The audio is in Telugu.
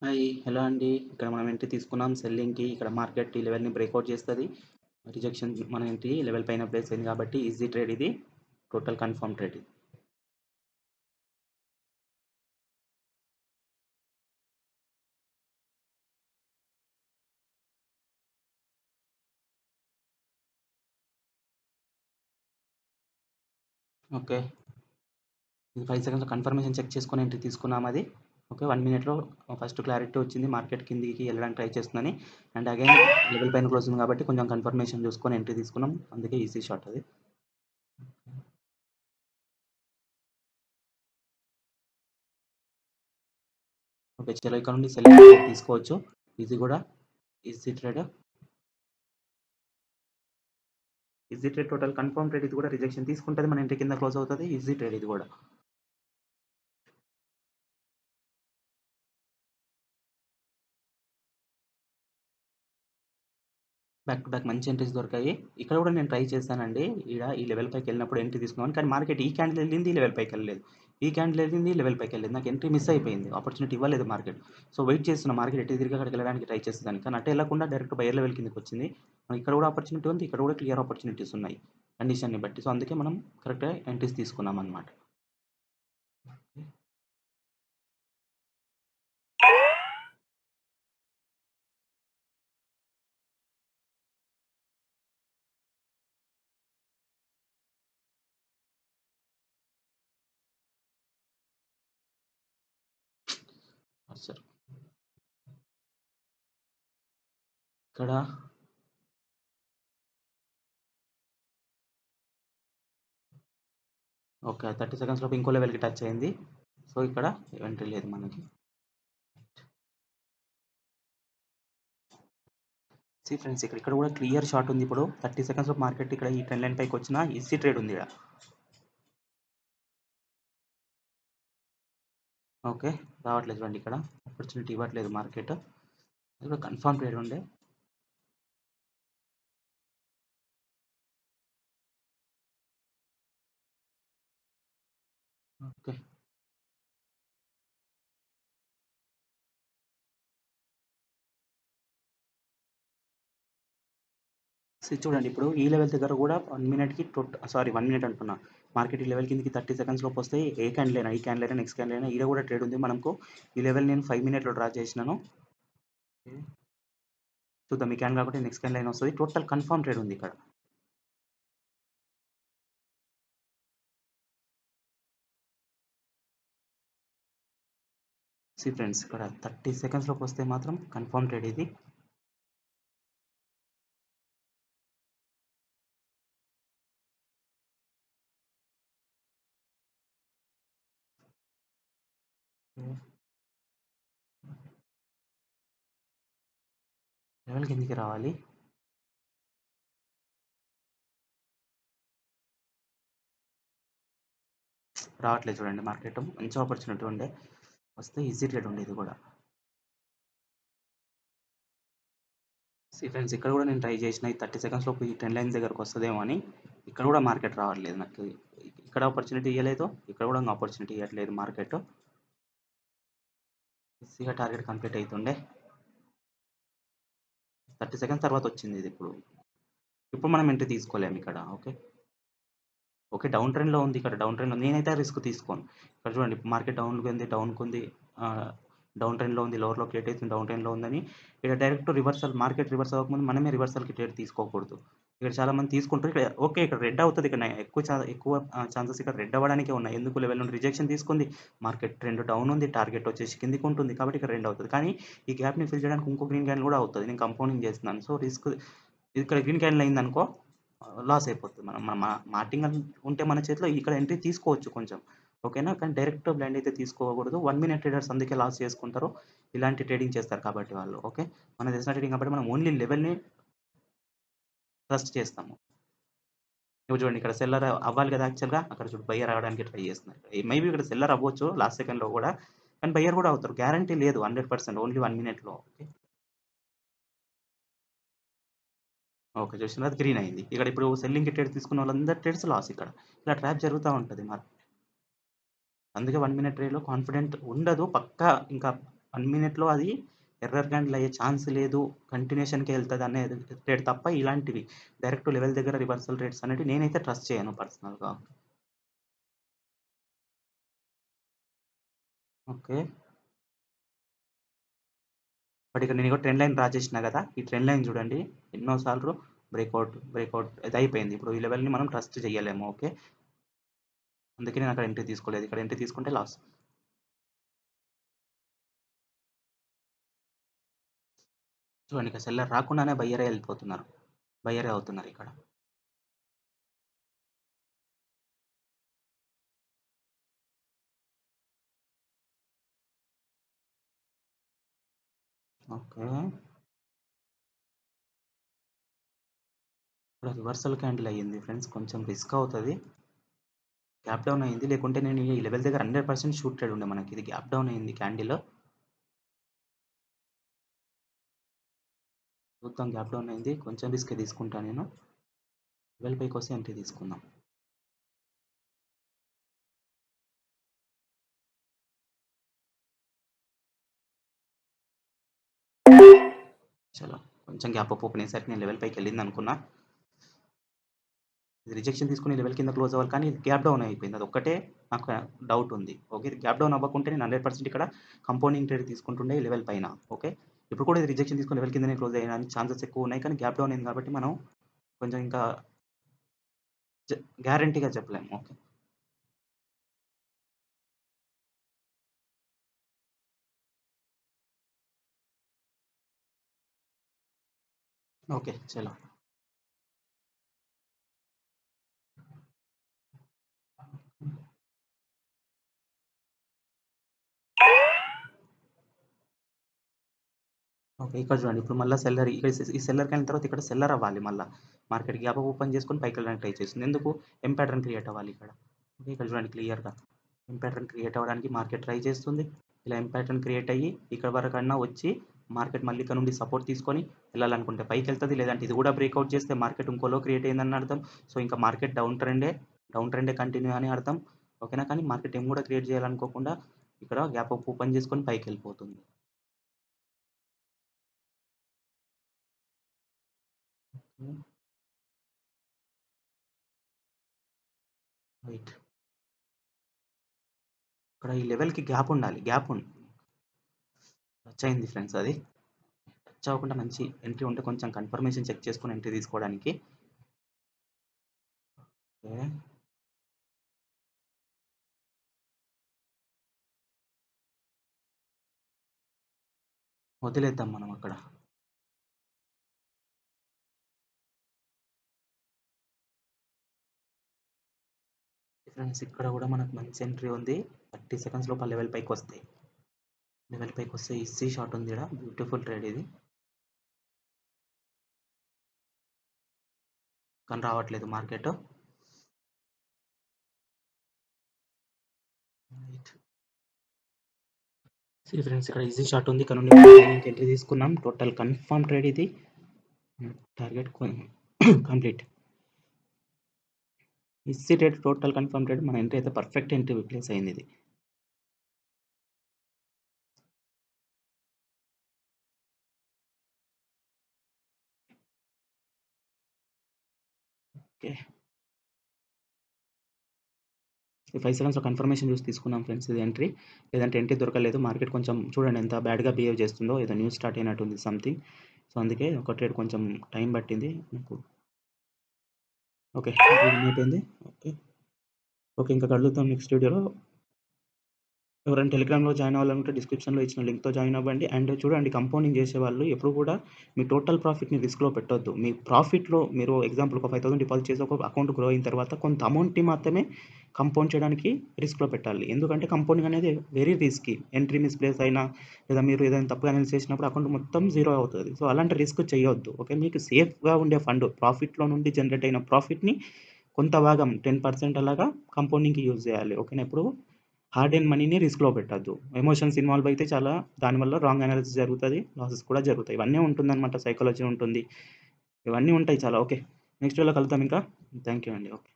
హాయ్. హలో అండి. ఇక్కడ మనం ఎంట్రీ తీసుకున్నాం సెల్లింగ్‌కి. ఇక్కడ మార్కెట్ ఈ లెవెల్‌ని బ్రేక్‌ఔట్ చేస్తది. రిజెక్షన్ మన ఎంట్రీ లెవెల్ పైన ప్లేస్ అయింది కాబట్టి ఈజీ ట్రేడ్ ఇది. టోటల్ కన్ఫర్మ్ ట్రేడ్ ఇది. ఓకే. ఇది 5 సెకండ్స్‌లో కన్ఫర్మేషన్ చెక్ చేసుకొని ఎంట్రీ తీసుకున్నాం అది. ఓకే. 1 మినిట్‌లో ఫస్ట్ క్లారిటీ వచ్చింది. మార్కెట్ కిందికి వెళ్ళడానికి ట్రై చేస్తుందని. అండ్ అగైన్ లెవెల్ పైన క్లోజ్ ఉంది కాబట్టి కొంచెం కన్ఫర్మేషన్ చూసుకొని ఎంట్రీ తీసుకున్నాం. అందుకే ఈజీ షాట్ అది. ఓకే. చలో ఇక్కడ నుండి సెల్లింగ్ తీసుకోవచ్చు. ఇది కూడా easy trade. Easy trade total confirm trade ఇది కూడా రిజెక్షన్ తీసుకుంటది. మన ఇంటి కింద క్లోజ్ అవుతది. ఈజీ ట్రేడ్ ఇది కూడా. బ్యాక్ టు బ్యాక్ మంచి ఎంట్రీస్ దొరికాయి. ఇక్కడ కూడా నేను ట్రై చేశానండి. ఈ లెవెల్ పైకి వెళ్ళినప్పుడు ఎంట్రీ తీసుకున్నాను. కానీ మార్కెట్ ఈ క్యాండిల్ వెళ్ళింది, ఈ లెవెల్ పైకి వెళ్ళలేదు. ఈ క్యాండిల్ వెళ్ళింది, ఈ లెవెల్ పైకి వెళ్ళలేదు. నాకు ఎంట్రీ మిస్ అయిపోయింది. ఆపర్చునిటీ ఇవ్వలేదు మార్కెట్. సో వెయిట్ చేస్తున్నా మార్కెట్ ఎటు తిరిగి అక్కడికి వెళ్ళడానికి ట్రై చేసేదాన్ని. కానీ అటు వెళ్ళకుండా డైరెక్ట్ బయర్ లెవెల్ కిందకి వచ్చింది. ఇక్కడ కూడా ఆపర్చునిటీ ఉంది. ఇక్కడ కూడా క్లియర్ ఆపర్చునిటీస్ ఉన్నాయి కండిషన్ని బట్టి. సో అందుకే మనం కరెక్ట్‌గా ఎంట్రీస్ తీసుకున్నాం అన్నమాట. సార్ ఇక్కడ ఓకే. 30 సెకండ్స్ లోపు ఇంకో లెవెల్‌కి టచ్ అయింది. సో ఇక్కడ ఎంట్రీ లేదు మనకి. ఫ్రెండ్స్ ఇక్కడ కూడా క్లియర్ షాట్ ఉంది. ఇప్పుడు 30 సెకండ్స్ లో మార్కెట్ ఇక్కడ ఈ ట్రెండ్ లైన్ పైకి వచ్చిన ఈజీ ట్రేడ్ ఉంది ఇక్కడ. ఓకే. రావట్లేదు చూడండి ఇక్కడ ఆపర్చునిటీ ఇవ్వట్లేదు మార్కెట్. ఇక్కడ కన్ఫర్మ్ ట్రేడ్ ఉండే. ఓకే. చూడండి ఇప్పుడు ఈ లెవెల్ దగ్గర కూడా 1 మినిట్‌కి 1 మినిట్ అంటున్నా. మార్కెట్ ఈ లెవెల్ కిందకి 30 సెకండ్స్ లోపు వస్తే ఏ క్యాండిల్ అయినా, ఈ క్యాండిల్ అయినా, నెక్స్ట్ క్యాండిల్ అయినా ఈడ కూడా ట్రేడ్ ఉంది మనకు. ఈ లెవెల్ నేను 5 మినిట్‌లో డ్రా చేసినాను. చూద్దాం ఈ క్యాండిల్ కాబట్టి నెక్స్ట్ క్యాండిల్ అయినా వస్తది. టోటల్ కన్ఫర్మ్ ట్రేడ్ ఉంది ఇక్కడ. ఫ్రెండ్స్ ఇక్కడ 30 సెకండ్స్ లోపు వస్తే మాత్రం కన్ఫర్మ్ ట్రేడ్ ఇది. లెవెల్ కిందకి రావాలి. రావట్లేదు చూడండి మార్కెట్. మంచి ఆపర్చునిటీ ఉండే. వస్తే ఈజీ ట్రేడ్ ఉండే ఇది కూడా. ఫ్రెండ్స్ ఇక్కడ కూడా నేను ట్రై చేసిన ఈ 30 సెకండ్స్ లోపు ఈ ట్రెండ్ లైన్ దగ్గరకు వస్తుందేమో అని. ఇక్కడ కూడా మార్కెట్ రావట్లేదు నాకు. ఇక్కడ ఆపర్చునిటీ ఇవ్వలేదు, ఇక్కడ కూడా ఆపర్చునిటీ ఇవ్వట్లేదు మార్కెట్. ఈజీగా టార్గెట్ కంప్లీట్ అవుతుండే. 30 సెకండ్స్ తర్వాత వచ్చింది ఇది ఇప్పుడు. ఇప్పుడు మనం ఎంట్రీ తీసుకోలేము ఇక్కడ. ఓకే. ఓకే. డౌన్ ట్రెండ్‌లో ఉంది. ఇక్కడ డౌన్ ట్రెండ్‌లో నేనైతే రిస్క్ తీసుకోను. ఇక్కడ చూడండి మార్కెట్ డౌన్‌కి ఉంది. డౌన్ ట్రెండ్‌లో ఉంది. లోవర్‌లో క్రియేట్ అవుతుంది. డౌన్ ట్రెండ్‌లో ఉందని ఇక్కడ డైరెక్ట్ రివర్సల్ మార్కెట్ రివర్స్ అవ్వకముందు మనమే రివర్సల్‌కి ట్రేడ్ తీసుకోకూడదు. ఇక్కడ చాలామంది తీసుకుంటారు. ఇక్కడ ఓకే. ఇక్కడ రెడ్ అవుతది. ఇక్కడ ఎక్కువ ఛాన్సెస్ ఇక్కడ రెడ్ అవ్వడానికే ఉన్నాయి. ఎందుకు లెవెల్ నుండి రిజెక్షన్ తీసుకుంది. మార్కెట్ ట్రెండ్ డౌన్ ఉంది. టార్గెట్ వచ్చేసి కిందికి ఉంటుంది. కాబట్టి ఇక్కడ రెడ్ అవుతది. కానీ ఈ గ్యాప్‌ని ఫిల్ చేయడానికి ఇంకో గ్రీన్ క్యాండిల్ కూడా అవుతది. నేను కంపౌండింగ్ చేస్తున్నాను. సో రిస్క్ ఇక్కడ గ్రీన్ క్యాండిల్ అయిందనుకో లాస్ అయిపోతుంది. మనం మన మార్టింగ్ ఉంటే మన చేతిలో ఇక్కడ ఎంట్రీ తీసుకోవచ్చు కొంచెం. ఓకేనా. కానీ డైరెక్ట్ బ్లైండ్ అయితే తీసుకోకూడదు. 1 మినిట్ ట్రేడర్స్ అందుకే లాస్ చేసుకుంటారు. ఇలాంటి ట్రేడింగ్ చేస్తారు కాబట్టి వాళ్ళు. ఓకే. మనకు తెలిసిన ట్రేడింగ్ కాబట్టి మనం ఓన్లీ లెవెల్‌ని ట్రస్ట్ చేస్తాము. ఇప్పుడు చూడండి ఇక్కడ సెల్లర్ అవ్వాలి కదా యాక్చువల్‌గా. అక్కడ చూడు బయ్యర్ రావడానికి ట్రై చేస్తున్నారు. మేబీ ఇక్కడ సెల్లర్ అవ్వచ్చు లాస్ట్ సెకండ్‌లో కూడా. కానీ బయ్యర్ కూడా అవుతారు. గ్యారంటీ లేదు 100% ఓన్లీ 1 మినిట్‌లో. ఓకే. ఓకే. చూసినారా గ్రీన్ అయింది. ఇక్కడ ఇప్పుడు సెల్లింగ్‌కి ట్రేడ్ తీసుకున్న వాళ్ళందరి ట్రేడ్స్ లాస్ ఇక్కడ. ఇలా ట్రాప్ జరుగుతా ఉంటది అందుకే 1 మినిట్ ట్రేడ్‌లో కాన్ఫిడెంట్ ఉండదు. పక్కా ఇంకా 1 మినిట్‌లో అది ఎర్రర్ క్యాండిల్ అయ్యే ఛాన్స్ లేదు. కంటిన్యూషన్‌కే ఎళ్తది అనే ట్రేడ్ తప్ప ఇలాంటివి డైరెక్ట్ లెవెల్ దగ్గర రివర్సల్ ట్రేడ్స్ అనేటివి నేనైతే ట్రస్ట్ చేయను పర్సనల్‌గా. ఓకే. బట్ ఇక్కడ నేను ట్రెండ్ లైన్ డ్రా చేసినా కదా! ఈ ట్రెండ్ లైన్ చూడండి. ఎన్నో సార్లు బ్రేక్‌ఔట్ ఇది అయిపోయింది. ఇప్పుడు ఈ లెవెల్‌ని మనం ట్రస్ట్ చేయలేము. ఓకే. అందుకే నేను అక్కడ ఎంట్రీ తీసుకోలేదు. ఇక్కడ ఎంట్రీ తీసుకుంటే లాస్. చూడండి ఇక్కడ సెల్లర్ రాకుండానే బయ్యరే ఎళ్ళిపోతున్నారు. బయ్యరే అవుతున్నారు ఇక్కడ. ఓకే. ఇక్కడ రివర్సల్ క్యాండిల్ అయ్యింది ఫ్రెండ్స్. కొంచెం రిస్క్ అవుతది. గ్యాప్ డౌన్ అయింది. లేకుంటే నేను ఈ లెవెల్ దగ్గర 100% షూట్ ట్రేడ్ ఉండే మనకి. ఇది గ్యాప్ డౌన్ అయింది క్యాండిల్. చూద్దాం గ్యాప్ డౌన్ అయింది. కొంచెం రిస్కే తీసుకుంటా నేను. లెవెల్ పైకొస్తే ఎంట్రీ తీసుకుందాం. చలో కొంచెం గ్యాప్ అప్ ఓపెన్ అయ్యేసరికి నేను లెవెల్ పైకి వెళ్ళింది అనుకున్నా. ఇది రిజెక్షన్ తీసుకుని లెవెల్ కింద క్లోజ్ అవ్వాలి కానీ ఇది గ్యాప్ డౌన్ అయిపోయింది. అదొక్కటే నాకు డౌట్ ఉంది. ఓకే. ఇది గ్యాప్ డౌన్ అవ్వకుంటే నేను 100% ఇక్కడ కంపౌండింగ్ ట్రేడ్ తీసుకుంటుండే ఈ లెవెల్ పైన. ఓకే. ఇప్పుడు కూడా ఇది రిజెక్షన్ తీసుకొని లెవెల్ కిందనే క్లోజ్ అయ్యడానికి ఛాన్సెస్ ఎక్కువ ఉన్నాయి. కానీ గ్యాప్ డౌన్ అయింది కాబట్టి మనం కొంచెం ఇంకా గ్యారంటీగా చెప్పలేము. ఓకే. ఓకే. చలో. ఓకే. ఇక్కడ చూడండి. ఇప్పుడు మళ్ళా సెల్లర్ ఇక్కడ ఈ సెల్లర్‌కెళ్ళిన తర్వాత ఇక్కడ సెల్లర్ అవ్వాలి మళ్ళా. మార్కెట్ గ్యాప్ ఓపెన్ చేసుకొని పైకెళ్ళడానికి ట్రై చేస్తుంది. ఎందుకు? ఎం ప్యాటర్న్ క్రియేట్ అవ్వాలి ఇక్కడ. ఓకే. ఇక్కడ చూడండి క్లియర్‌గా. ఎం ప్యాటర్న్ క్రియేట్ అవ్వడానికి మార్కెట్ ట్రై చేస్తుంది. ఇలా ఎం ప్యాటర్న్ క్రియేట్ అయ్యి ఇక్కడ వరకన్నా వచ్చి మార్కెట్ మళ్ళీ ఇక్కడ నుండి సపోర్ట్ తీసుకొని వెళ్ళాలనుకుంటే పైకెళ్తది. లేదంటే ఇది కూడా బ్రేక్‌ఔట్ చేస్తే మార్కెట్ ఇంకో లో క్రియేట్ అయిందని అర్థం. సో, ఇంకా మార్కెట్ డౌన్ ట్రెండే కంటిన్యూ అని అర్థం. ఓకేనా? కానీ మార్కెట్ ఏం కూడా క్రియేట్ చేయాలనుకోకుండా ఇక్కడ గ్యాప్ అప్ ఓపెన్ చేసుకొని పైకెళ్ళిపోతుంది. హ్మ్. రైట్. ఇక్కడ ఈ లెవెల్‌కి గ్యాప్ ఉండాలి. టచ్ అయింది ఫ్రెండ్స్ అది. టచ్ అవ్వకుండా మంచి ఎంట్రీ ఉంటే కొంచెం కన్ఫర్మేషన్ చెక్ చేసుకొని ఎంట్రీ తీసుకోవడానికి. ఓకే. వదిలేద్దాం మనం అక్కడ. ఫ్రెండ్స్ ఇక్కడ కూడా మనకు మంచి ఎంట్రీ ఉంది. 30 సెకండ్స్ లోపల లెవెల్ పైకొస్తాయి. లెవెల్ పైకొస్తే ఇస్సీ షాట్ ఉంది ఈడ. బ్యూటిఫుల్ ట్రేడ్ ఇది. కానీ రావట్లేదు మార్కెట్. రైట్. సీ ఫ్రెండ్స్ ఇక్కడ ఈజీ షాట్ ఉంది. ఇక్కడ నుండి ఎంట్రీ తీసుకున్నాం. టోటల్ కన్ఫర్మ్ ట్రేడ్ ఇది. Target complete. Easy trade total confirm trade. మన ఎంట్రీ అయితే పర్ఫెక్ట్ ఎంట్రీ ప్లేస్ అయింది ఇది. ఓకే. ఈ 5 సెకండ్స్‌లో కన్ఫర్మేషన్ చూసి తీసుకున్నాం ఫ్రెండ్స్ ఇది ఎంట్రీ. లేదంటే ఎంట్రీ దొరకలేదు. మార్కెట్ కొంచెం చూడండి ఎంత బ్యాడ్‌గా బిహేవ్ చేస్తుందో. ఏదో న్యూస్ స్టార్ట్ అయినట్టుంది సంథింగ్. సో, అందుకే ఒక ట్రేడ్ కొంచెం టైం పట్టింది నాకు. ఓకే. విన్ అయిపోయింది. ఓకే. ఓకే. ఇంకా కలుద్దాం నెక్స్ట్ వీడియోలో. ఎవరైనా టెలిగ్రామ్‌లో జాయిన్ అవ్వాలనుకుంటే డిస్క్రిప్షన్‌లో ఇచ్చిన లింక్‌తో జాయిన్ అవ్వండి. అండ్ చూడండి కంపౌండింగ్ చేసేవాళ్ళు ఎప్పుడు కూడా మీ టోటల్ ప్రాఫిట్‌ని రిస్క్‌లో పెట్టొద్దు. మీ ప్రాఫిట్‌లో మీరు ఎగ్జాంపుల్ ఒక 5,000 డిపాజిట్ చేసి ఒక అకౌంట్ గ్రో అయిన తర్వాత కొంత అమౌంట్‌ని మాత్రమే కంపౌండ్ చేయడానికి రిస్క్‌లో పెట్టాలి. ఎందుకంటే కంపౌండింగ్ అనేది వెరీ రిస్కీ. ఎంట్రీ మిస్‌ప్లేస్ అయినా లేదా మీరు ఏదైనా తప్పుగా అనలైజ్ చేసినప్పుడు అకౌంట్ మొత్తం జీరో అవుతది. సో, అలాంటి రిస్క్ చేయొద్దు. ఓకే. మీకు సేఫ్‌గా ఉండే ఫండ్ ప్రాఫిట్‌లో నుండి జనరేట్ అయిన ప్రాఫిట్‌ని కొంత భాగం 10% అలాగా కంపౌండింగ్‌కి యూజ్ చేయాలి. ఓకేనా. ఎప్పుడు హార్డ్ ఎర్న్ మనీని రిస్క్‌లో పెట్టొద్దు. ఎమోషన్స్ ఇన్వాల్వ్ అయితే చాలా దానివల్ల రాంగ్ అనాలిసిస్ జరుగుతది. లాసెస్ కూడా జరుగుతాయి. ఇవన్నీ ఉంటుందన్నమాట. సైకాలజీ ఉంటుంది. ఇవన్నీ ఉంటాయి చాలా. ఓకే. నెక్స్ట్ వీడియోలో కలుద్దాం ఇంకా. థాంక్ యూ అండి. ఓకే.